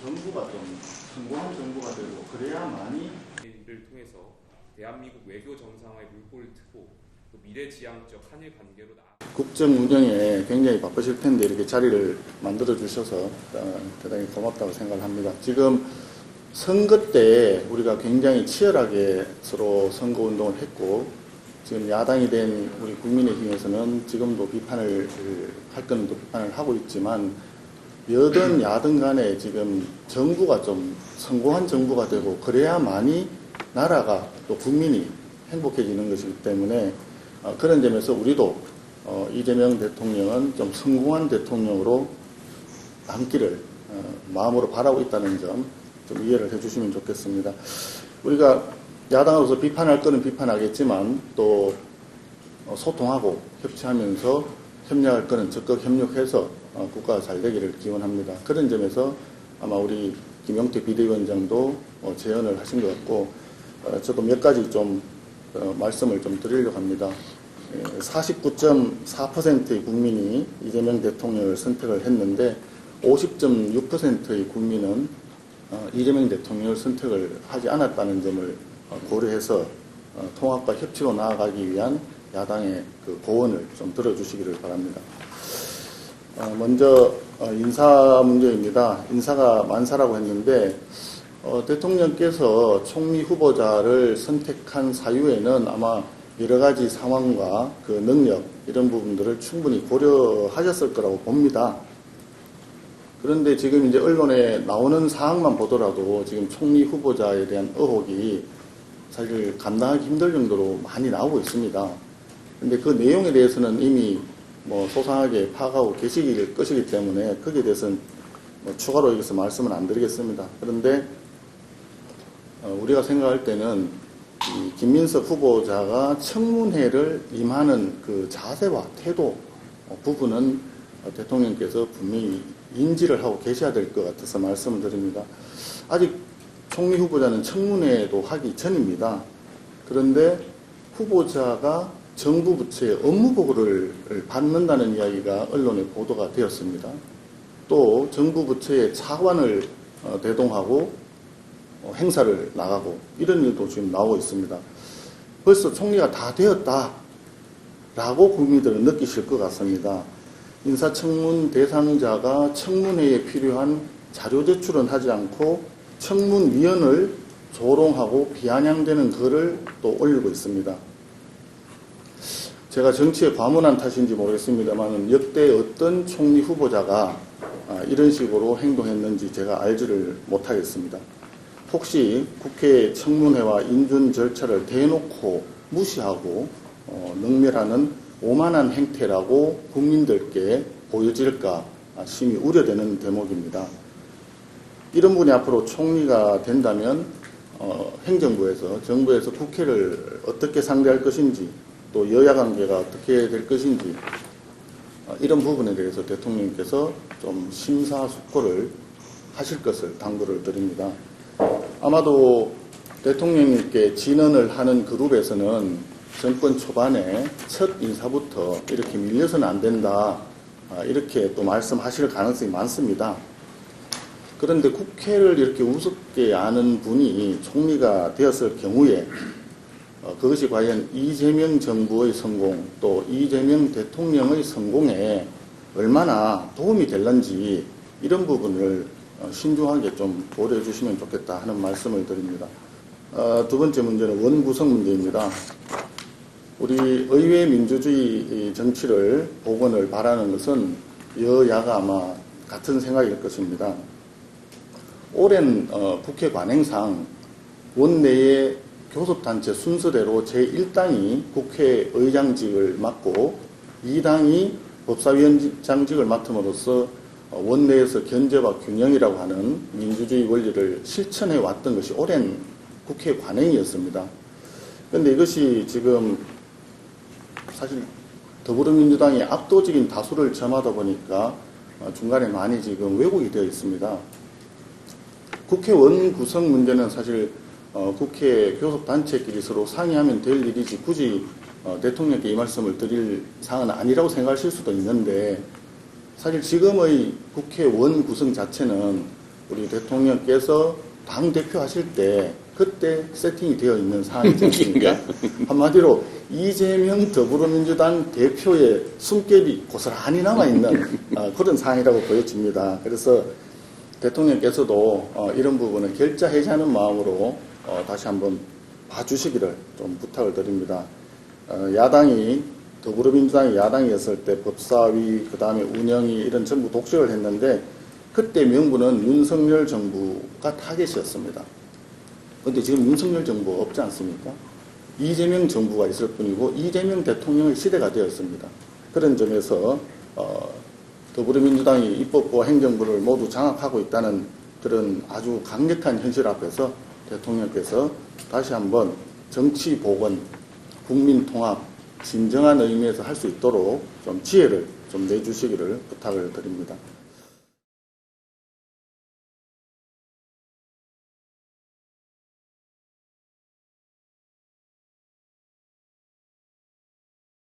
정부가 좀 성공한 정부가 되고 그래야만이 를 통해서 대한민국 외교 정상화의 물꼬를 트고 또 미래지향적 한일 관계로 국정 운영에 굉장히 바쁘실 텐데 이렇게 자리를 만들어 주셔서 대단히 고맙다고 생각을 합니다. 지금 선거 때 우리가 굉장히 치열하게 서로 선거 운동을 했고 지금 야당이 된 우리 국민의힘에서는 지금도 비판을 할 거는 또 비판을 하고 있지만 여든 야든 간에 지금 정부가 좀 성공한 정부가 되고 그래야만이 나라가 또 국민이 행복해지는 것이기 때문에 그런 점에서 우리도 이재명 대통령은 좀 성공한 대통령으로 남기를 마음으로 바라고 있다는 점 좀 이해를 해주시면 좋겠습니다. 우리가 야당으로서 비판할 거는 비판하겠지만 또 소통하고 협치하면서 협력할 거는 적극 협력해서 국가가 잘 되기를 기원합니다. 그런 점에서 아마 우리 김용태 비대위원장도 제언을 하신 것 같고 저도 몇 가지 좀 말씀을 좀 드리려고 합니다. 49.4%의 국민이 이재명 대통령을 선택을 했는데 50.6%의 국민은 이재명 대통령을 선택을 하지 않았다는 점을 고려해서 통합과 협치로 나아가기 위한 야당의 그 고언을 좀 들어주시기를 바랍니다. 먼저 인사 문제입니다. 인사가 만사라고 했는데 대통령께서 총리 후보자를 선택한 사유에는 아마 여러 가지 상황과 그 능력 이런 부분들을 충분히 고려하셨을 거라고 봅니다. 그런데 지금 이제 언론에 나오는 사항만 보더라도 지금 총리 후보자에 대한 의혹이 사실 감당하기 힘들 정도로 많이 나오고 있습니다. 그런데 그 내용에 대해서는 이미 소상하게 파악하고 계시길 것이기 때문에 거기에 대해서는 추가로 여기서 말씀은 안 드리겠습니다. 그런데 우리가 생각할 때는 이 김민석 후보자가 청문회를 임하는 그 자세와 태도 부분은 대통령께서 분명히 인지를 하고 계셔야 될 것 같아서 말씀을 드립니다. 아직 총리 후보자는 청문회도 하기 전입니다. 그런데 후보자가 정부 부처의 업무 보고를 받는다는 이야기가 언론에 보도가 되었습니다. 또 정부 부처의 차관을 대동하고 행사를 나가고 이런 일도 지금 나오고 있습니다. 벌써 총리가 다 되었다라고 국민들은 느끼실 것 같습니다. 인사청문 대상자가 청문회에 필요한 자료 제출은 하지 않고 청문위원을 조롱하고 비아냥대는 글을 또 올리고 있습니다. 제가 정치에 과문한 탓인지 모르겠습니다만 역대 어떤 총리 후보자가 이런 식으로 행동했는지 제가 알지를 못하겠습니다. 혹시 국회 청문회와 인준 절차를 대놓고 무시하고 능멸하는 오만한 행태라고 국민들께 보여질까 심히 우려되는 대목입니다. 이런 분이 앞으로 총리가 된다면 행정부에서 정부에서 국회를 어떻게 상대할 것인지 또 여야 관계가 어떻게 될 것인지 이런 부분에 대해서 대통령께서 좀 심사숙고를 하실 것을 당부를 드립니다. 아마도 대통령님께 진언을 하는 그룹에서는 정권 초반에 첫 인사부터 이렇게 밀려서는 안 된다 이렇게 또 말씀하실 가능성이 많습니다. 그런데 국회를 이렇게 우습게 아는 분이 총리가 되었을 경우에 그것이 과연 이재명 정부의 성공 또 이재명 대통령의 성공에 얼마나 도움이 될는지 이런 부분을 신중하게 좀 고려해 주시면 좋겠다 하는 말씀을 드립니다. 두 번째 문제는 원구성 문제입니다. 우리 의회 민주주의 정치를 복원을 바라는 것은 여야가 아마 같은 생각일 것입니다. 오랜 국회 관행상 원내의 교섭단체 순서대로 제1당이 국회의장직을 맡고 2당이 법사위원장직을 맡음으로써 원내에서 견제와 균형이라고 하는 민주주의 원리를 실천해 왔던 것이 오랜 국회 관행이었습니다. 그런데 이것이 지금 사실 더불어민주당이 압도적인 다수를 점하다 보니까 중간에 많이 지금 왜곡이 되어 있습니다. 국회의원 구성 문제는 사실 국회 교섭단체끼리 서로 상의하면 될 일이지 굳이 대통령께 이 말씀을 드릴 사항은 아니라고 생각하실 수도 있는데 사실 지금의 국회의원 구성 자체는 우리 대통령께서 당 대표 하실 때 그때 세팅이 되어 있는 사안이지 않습니까? 한마디로 이재명 더불어민주당 대표의 숨결이 고스란히 남아있는 그런 사안이라고 보여집니다. 그래서 대통령께서도 이런 부분을 결자 해제하는 마음으로 다시 한번 봐주시기를 좀 부탁을 드립니다. 야당이 더불어민주당이 야당이었을 때 법사위 그 다음에 운영위 이런 전부 독식을 했는데 그때 명분은 윤석열 정부가 타겟이었습니다. 그런데 지금 윤석열 정부 없지 않습니까? 이재명 정부가 있을 뿐이고 이재명 대통령의 시대가 되었습니다. 그런 점에서 더불어민주당이 입법부와 행정부를 모두 장악하고 있다는 그런 아주 강력한 현실 앞에서 대통령께서 다시 한번 정치 복원, 국민 통합, 진정한 의미에서 할 수 있도록 좀 지혜를 좀 내주시기를 부탁을 드립니다.